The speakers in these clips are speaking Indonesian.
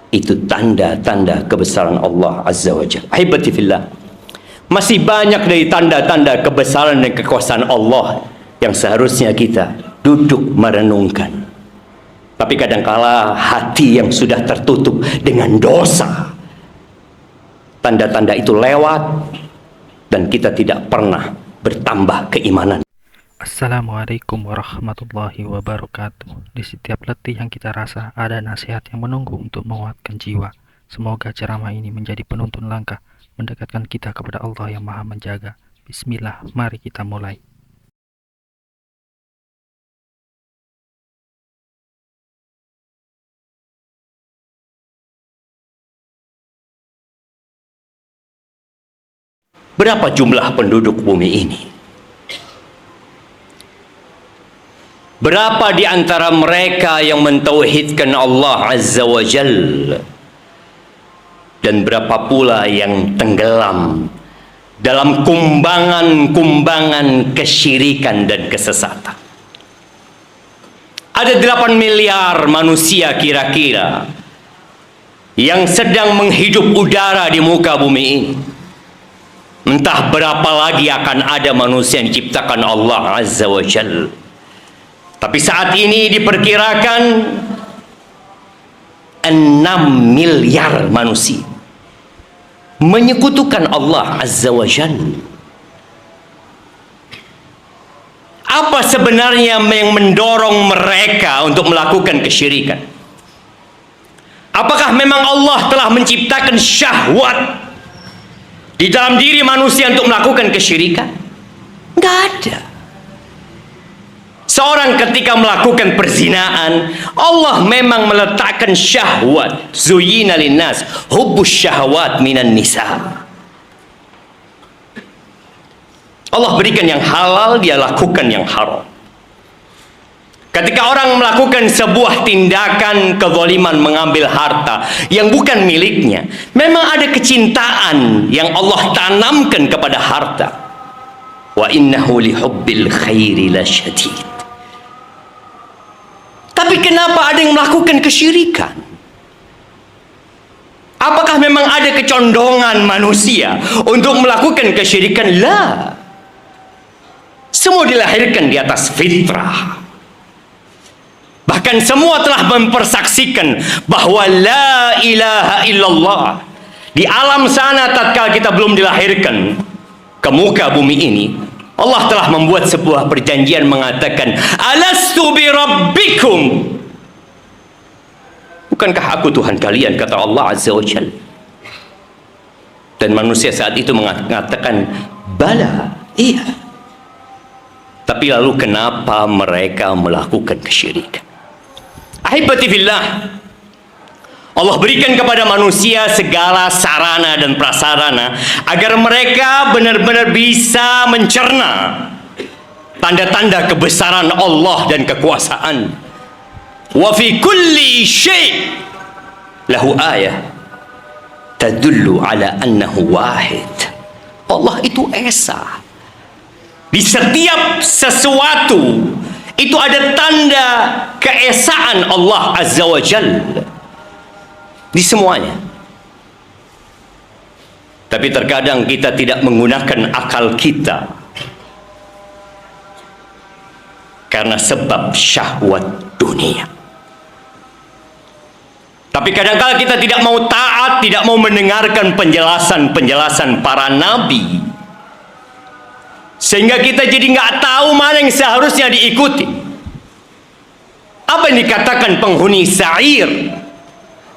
Itu tanda-tanda kebesaran Allah Azza wa Jalla. Ahibati fillah, masih banyak dari tanda-tanda kebesaran dan kekuasaan Allah yang seharusnya kita duduk merenungkan. Tapi kadangkala hati yang sudah tertutup dengan dosa, tanda-tanda itu lewat dan kita tidak pernah bertambah keimanan. Assalamualaikum warahmatullahi wabarakatuh. Di setiap letih yang kita rasa ada nasihat yang menunggu untuk menguatkan jiwa. Semoga ceramah ini menjadi penuntun langkah mendekatkan kita kepada Allah yang Maha Menjaga. Bismillah, mari kita mulai. Berapa jumlah penduduk bumi ini? Berapa di antara mereka yang mentauhidkan Allah Azza wa Jalla? Dan berapa pula yang tenggelam dalam kumbangan-kumbangan kesyirikan dan kesesatan? Ada 8 miliar manusia kira-kira yang sedang menghidup udara di muka bumi ini. Entah berapa lagi akan ada manusia yang diciptakan Allah Azza wa Jalla. Tapi saat ini diperkirakan 6 miliar manusia menyekutukan Allah Azza wa Jalla. Apa sebenarnya yang mendorong mereka untuk melakukan kesyirikan? Apakah memang Allah telah menciptakan syahwat di dalam diri manusia untuk melakukan kesyirikan? Enggak ada. Seorang ketika melakukan perzinaan, Allah memang meletakkan syahwat. Zuyyina linnas hubbus syahwat minan nisa. Allah berikan yang halal, dia lakukan yang haram. Ketika orang melakukan sebuah tindakan kezaliman, mengambil harta yang bukan miliknya, memang ada kecintaan yang Allah tanamkan kepada harta. Wa innahu lihubbil khairi lasyadid. Tapi kenapa ada yang melakukan kesyirikan? Apakah memang ada kecondongan manusia untuk melakukan kesyirikan? La. Semua dilahirkan di atas fitrah. Bahkan semua telah mempersaksikan bahwa la ilaha illallah. Di alam sana tatkala kita belum dilahirkan ke muka bumi ini, Allah telah membuat sebuah perjanjian mengatakan, alastu bi rabbikum, bukankah aku Tuhan kalian, kata Allah Azza wa Jalla. Dan manusia saat itu mengatakan, bala, iya. Tapi lalu kenapa mereka melakukan kesyirikan? Ahibati fillah, Allah berikan kepada manusia segala sarana dan prasarana agar mereka benar-benar bisa mencerna tanda-tanda kebesaran Allah dan kekuasaan. Wa fi kulli syai' lahu ayah tadullu ala annahu wahid. Allah itu esa. Di setiap sesuatu itu ada tanda keesaan Allah Azza wa Jalla. Di semuanya. Tapi terkadang kita tidak menggunakan akal kita karena sebab syahwat dunia. Tapi kadang-kala kita tidak mau taat, tidak mau mendengarkan penjelasan-penjelasan para nabi, sehingga kita jadi nggak tahu mana yang seharusnya diikuti. Apa yang dikatakan penghuni sa'ir?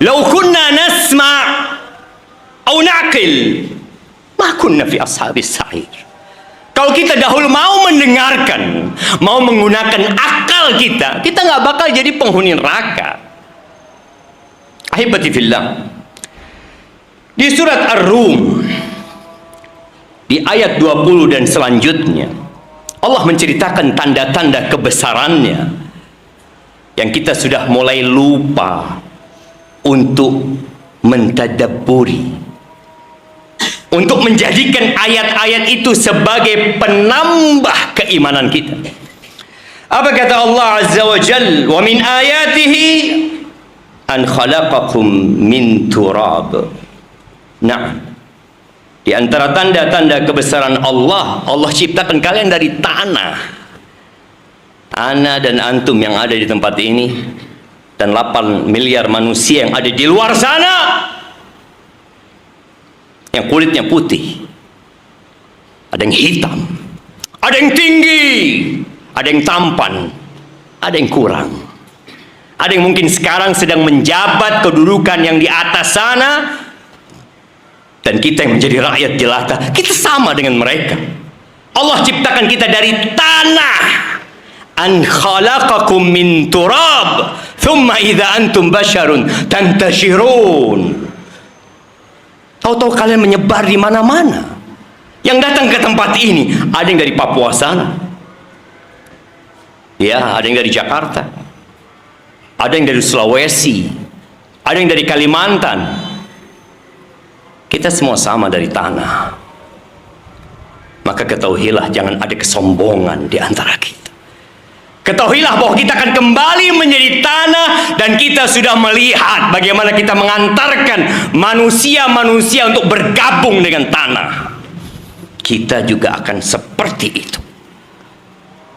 Lau kunna nasma' au na'qil ma kunna fi ashabis sa'ir. Kalau kita dahulu mau mendengarkan, mau menggunakan akal kita, kita nggak bakal jadi penghuni neraka. Ahibati fillah, di surat Ar-Rum di ayat 20 dan selanjutnya, Allah menceritakan tanda-tanda kebesarannya yang kita sudah mulai lupa untuk mentadabburi, untuk menjadikan ayat-ayat itu sebagai penambah keimanan kita. Apa kata Allah Azza wa Jalla? Wa min ayatihi an khalaqakum min turab. Nah, di antara tanda-tanda kebesaran Allah, Allah ciptakan kalian dari tanah. Ana dan antum yang ada di tempat ini dan 8 miliar manusia yang ada di luar sana yang kulitnya putih, ada yang hitam, ada yang tinggi, ada yang tampan, ada yang kurang, ada yang mungkin sekarang sedang menjabat kedudukan yang di atas sana, dan kita yang menjadi rakyat jelata. Kita sama dengan mereka. Allah ciptakan kita dari tanah. An khalaqakum min turab thumma idza antum basyarun tantashirun. Tahu-tahu kalian menyebar di mana-mana. Yang datang ke tempat ini ada yang dari Papua sana, ya, ada yang dari Jakarta, ada yang dari Sulawesi, ada yang dari Kalimantan. Kita semua sama dari tanah. Maka ketahuilah, jangan ada kesombongan di antara kita. Ketahuilah bahwa kita akan kembali menjadi tanah, dan kita sudah melihat bagaimana kita mengantarkan manusia-manusia untuk bergabung dengan tanah. Kita juga akan seperti itu.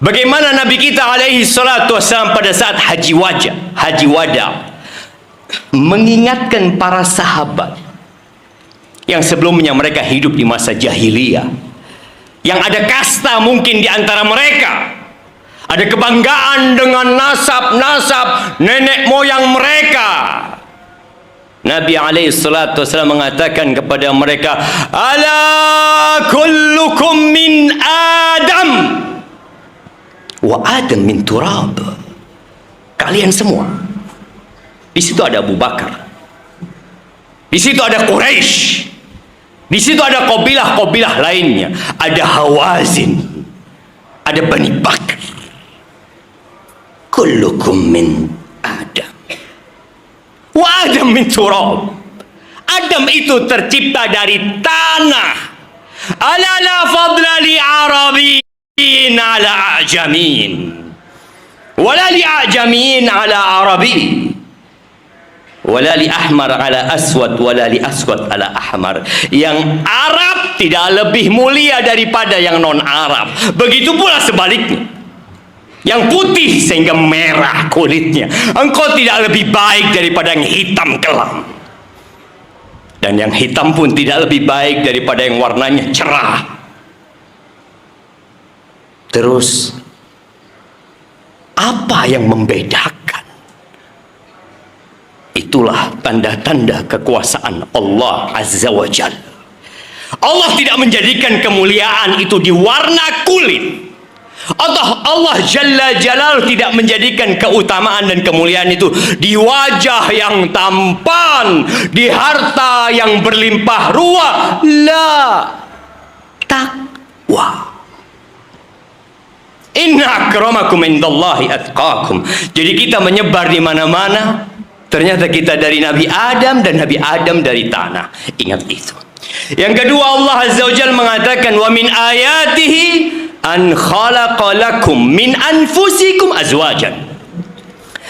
Bagaimana Nabi kita alaihi salatu wassalam pada saat haji wada mengingatkan para sahabat yang sebelumnya mereka hidup di masa jahiliyah, yang ada kasta mungkin di antara mereka, ada kebanggaan dengan nasab-nasab nenek moyang mereka. Nabi alaihi salatu wasallam mengatakan kepada mereka, ala kullukum min Adam wa Adam min turab. Kalian semua. Di situ ada Abu Bakar, di situ ada Quraisy, di situ ada kabilah-kabilah lainnya, ada Hawazin, ada Bani Bakar. Kullukum min Adam wa Adam min turab. Adam itu tercipta dari tanah. Ala la fadla li arabiyyin ala ajamin, wala li ajamin ala arabi, wala li ahmar ala aswad, wala li aswad ala ahmar. Yang Arab tidak lebih mulia daripada yang non-Arab. Begitu pula sebaliknya. Yang putih sehingga merah kulitnya, engkau tidak lebih baik daripada yang hitam kelam. Dan yang hitam pun tidak lebih baik daripada yang warnanya cerah. Terus, apa yang membedakan? Itulah tanda-tanda kekuasaan Allah Azza wa Jalla. Allah tidak menjadikan kemuliaan itu di warna kulit. Allah Jalla Jalaluhu tidak menjadikan keutamaan dan kemuliaan itu di wajah yang tampan, di harta yang berlimpah ruah. La, takwa. Inna akramakum indallahi atqakum. Jadi kita menyebar di mana-mana. Ternyata kita dari Nabi Adam, dan Nabi Adam dari tanah. Ingat itu. Yang kedua, Allah Azza wa Jalla mengatakan, wa min ayatihi an khalaqa lakum min anfusikum azwajan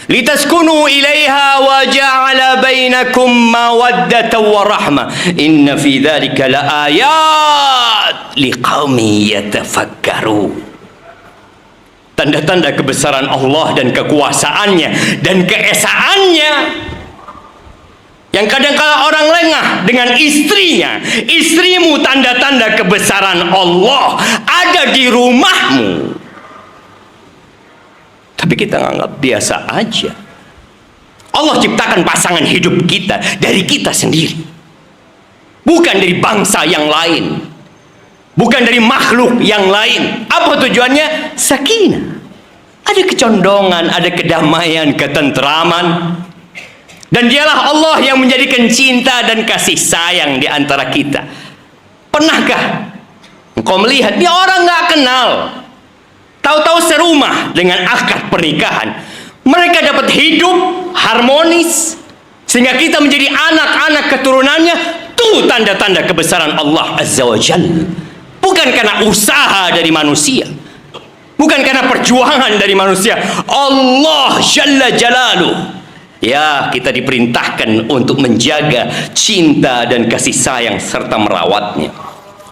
litaskunu ilaiha wa ja'ala bainakum mawaddatan wa rahmah inna fi dzalika laayat liqaumin yatafakkarun. Tanda-tanda kebesaran Allah dan kekuasaannya dan keesaannya yang kadang-kala orang lengah dengan istrinya. Istrimu tanda-tanda kebesaran Allah ada di rumahmu, tapi kita nganggap biasa aja. Allah ciptakan pasangan hidup kita dari kita sendiri, bukan dari bangsa yang lain, bukan dari makhluk yang lain. Apa tujuannya? Sakinah. Ada kecondongan, ada kedamaian, ketentraman. Dan dialah Allah yang menjadikan cinta dan kasih sayang di antara kita. Pernahkah engkau melihat dia orang nggak kenal, tahu-tahu serumah dengan akad pernikahan, mereka dapat hidup harmonis sehingga kita menjadi anak-anak keturunannya? Tuh tanda-tanda kebesaran Allah Azza wa Jalla. Bukan karena usaha dari manusia, bukan karena perjuangan dari manusia. Allah Jalla Jalaluh Ya, kita diperintahkan untuk menjaga cinta dan kasih sayang serta merawatnya.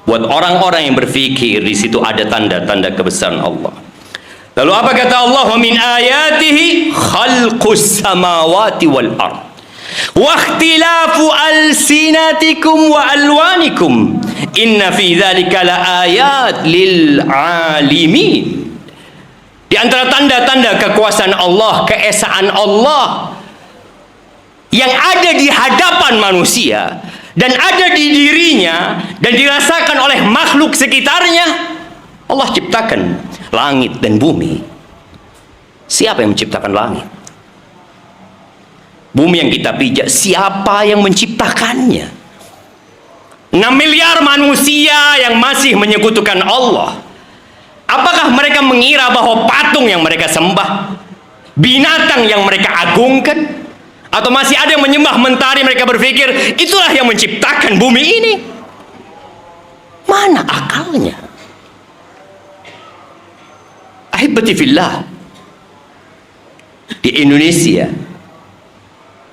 Buat orang-orang yang berfikir di situ ada tanda-tanda kebesaran Allah. Lalu apa kata Allah? Wa min ayatihi khalqus samawati wal ard wa ikhtilafu alsinatikum wa alwanikum inna fi dzalika laayat lil alimin. Di antara tanda-tanda kekuasaan Allah, keesaan Allah yang ada di hadapan manusia dan ada di dirinya dan dirasakan oleh makhluk sekitarnya, Allah ciptakan langit dan bumi. Siapa yang menciptakan langit? Bumi yang kita pijak, siapa yang menciptakannya? 6 miliar manusia yang masih menyekutukan Allah. Apakah mereka mengira bahwa patung yang mereka sembah, binatang yang mereka agungkan, atau masih ada yang menyembah mentari, mereka berpikir itulah yang menciptakan bumi ini? Mana akalnya? Ahibati fillah, di Indonesia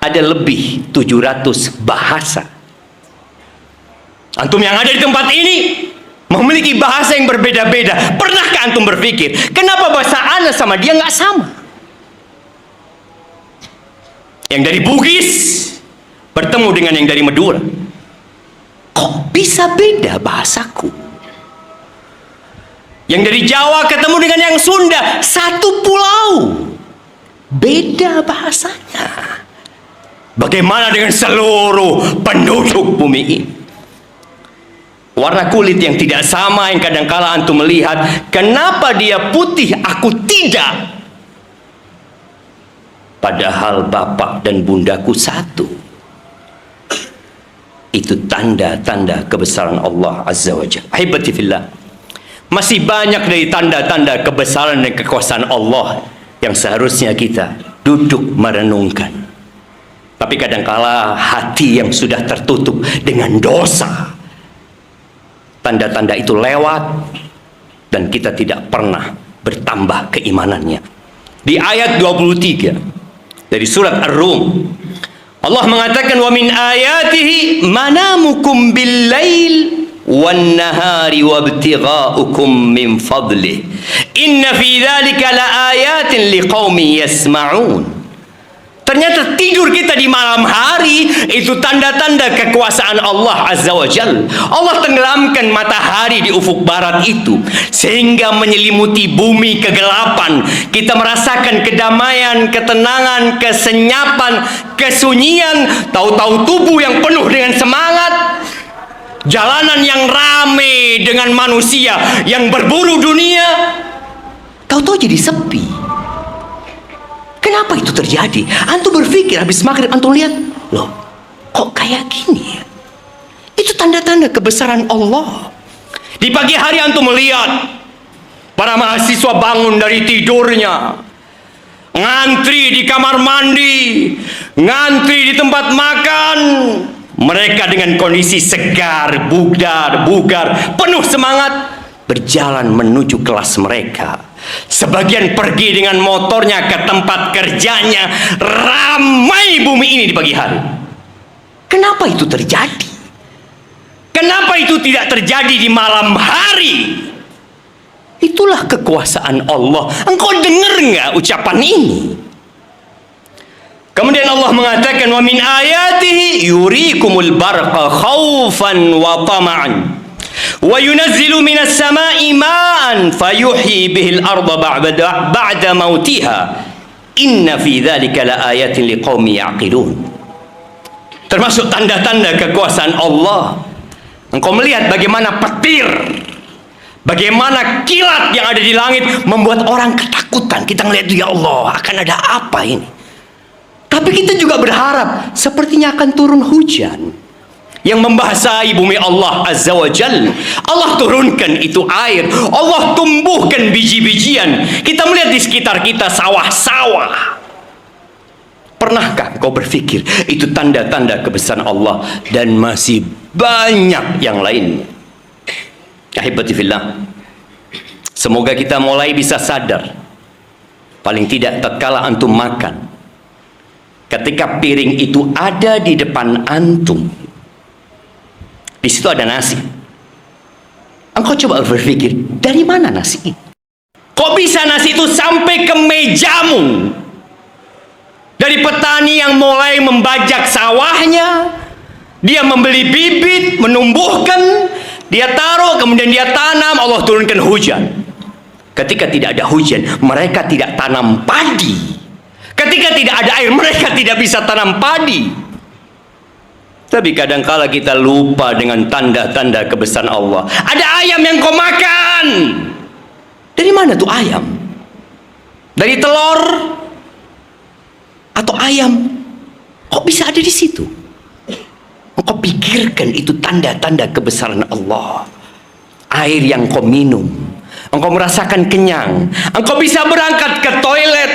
ada lebih 700 bahasa. Antum yang ada di tempat ini memiliki bahasa yang berbeda-beda. Pernahkah antum berpikir kenapa bahasa ana sama dia nggak sama? Yang dari Bugis bertemu dengan yang dari Madura, kok bisa beda bahasaku? Yang dari Jawa ketemu dengan yang Sunda, satu pulau, beda bahasanya. Bagaimana dengan seluruh penduduk bumi ini? Warna kulit yang tidak sama, yang kadangkala antum melihat, kenapa dia putih, aku tidak? Padahal bapak dan bundaku satu. Itu tanda-tanda kebesaran Allah Azza wa Jalla. Ahibati fillah, masih banyak dari tanda-tanda kebesaran dan kekuasaan Allah yang seharusnya kita duduk merenungkan. Tapi kadangkala hati yang sudah tertutup dengan dosa, tanda-tanda itu lewat dan kita tidak pernah bertambah keimanannya. Di ayat 23 dari surat Ar-Rum, Allah mengatakan, wa min ayatihi manamukum bil-lail wan nahari wabtigha'ukum min fadlih inna fi dzalika laayatin liqaumin yasma'un. Ternyata tidur kita di malam hari itu tanda-tanda kekuasaan Allah Azza wa Jalla. Allah tenggelamkan matahari di ufuk barat itu sehingga menyelimuti bumi kegelapan. Kita merasakan kedamaian, ketenangan, kesenyapan, kesunyian. Tahu-tahu tubuh yang penuh dengan semangat, jalanan yang ramai dengan manusia yang berburu dunia, tahu-tahu jadi sepi. Kenapa itu terjadi? Antum berpikir habis maghrib antum lihat, loh, kok kayak gini ya? Itu tanda-tanda kebesaran Allah. Di pagi hari antum melihat para mahasiswa bangun dari tidurnya, ngantri di kamar mandi, ngantri di tempat makan. Mereka dengan kondisi segar, bugar, penuh semangat berjalan menuju kelas mereka. Sebagian pergi dengan motornya ke tempat kerjanya. Ramai bumi ini di pagi hari. Kenapa itu terjadi? Kenapa itu tidak terjadi di malam hari? Itulah kekuasaan Allah. Engkau dengar nggak ucapan ini? Kemudian Allah mengatakan, wa min ayatihi yurikumul barqa khaufan wa tama'an wa yunazzilu minas sama'i ma'an fayuhyi bihil arda ba'da mautiha inna fi dzalika laayatin liqaumin yaqilun. Termasuk tanda-tanda kekuasaan Allah, engkau melihat bagaimana petir, bagaimana kilat yang ada di langit membuat orang ketakutan. Kita ngelihat, ya Allah, akan ada apa ini? Tapi kita juga berharap sepertinya akan turun hujan yang membasahi bumi Allah Azza wa Jalla. Allah turunkan itu air, Allah tumbuhkan biji-bijian. Kita melihat di sekitar kita sawah-sawah. Pernahkah kau berpikir itu tanda-tanda kebesaran Allah? Dan masih banyak yang lainnya. Ahibati fillah, semoga kita mulai bisa sadar, paling tidak tatkala antum makan, ketika piring itu ada di depan antum, di situ ada nasi. Engkau coba berpikir, dari mana nasi ini? Kok bisa nasi itu sampai ke mejamu? Dari petani yang mulai membajak sawahnya, dia membeli bibit, menumbuhkan, dia taruh, kemudian dia tanam, Allah turunkan hujan. Ketika tidak ada hujan, mereka tidak tanam padi. Ketika tidak ada air, mereka tidak bisa tanam padi. Tapi kadangkala kita lupa dengan tanda-tanda kebesaran Allah. Ada ayam yang kau makan. Dari mana tuh ayam? Dari telur? Atau ayam? Kok bisa ada di situ? Engkau pikirkan itu tanda-tanda kebesaran Allah. Air yang kau minum, engkau merasakan kenyang, engkau bisa berangkat ke toilet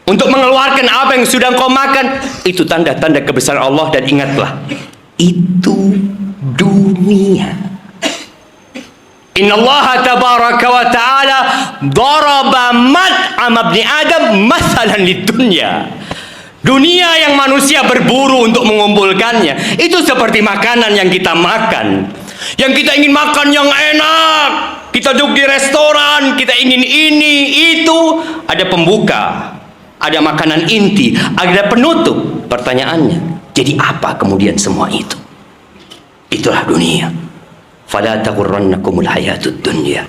untuk mengeluarkan apa yang sudah engkau makan. Itu tanda-tanda kebesaran Allah. Dan ingatlah, itu dunia. Inna Allah tabaraka wa ta'ala daraba mat'am ibni Adam masalan lid dunya. Dunia yang manusia berburu untuk mengumpulkannya, itu seperti makanan yang kita makan. Yang kita ingin makan yang enak, kita duduk di restoran, kita ingin ini, itu. Ada pembuka, ada makanan inti, ada penutup. Pertanyaannya, jadi apa kemudian semua itu? Itulah dunia. Fala taghurrannakumul hayatud dunya.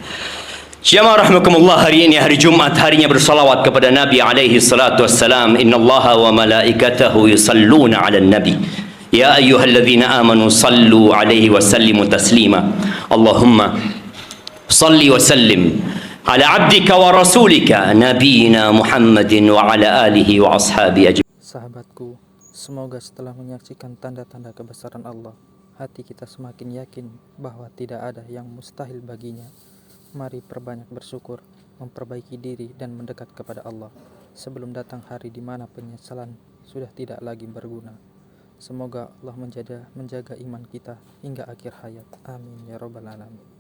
Jamaah rahimakumullah, hari ini hari Jumat, harinya bersalawat kepada Nabi alaihi salatu wassalam. Innallaha wa malaikatahu yusalluna 'alan nabi. Ya ayyuhalladzina amanu sallu alaihi wa sallimu taslima. Allahumma salli wa sallim ala 'abdika wa rasulika nabiyina Muhammadin wa ala alihi wa ashabi ajma'in. Sahabatku, semoga setelah menyaksikan tanda-tanda kebesaran Allah, hati kita semakin yakin bahwa tidak ada yang mustahil baginya. Mari perbanyak bersyukur, memperbaiki diri dan mendekat kepada Allah sebelum datang hari di mana penyesalan sudah tidak lagi berguna. Semoga Allah menjaga iman kita hingga akhir hayat. Amin ya rabbal alamin.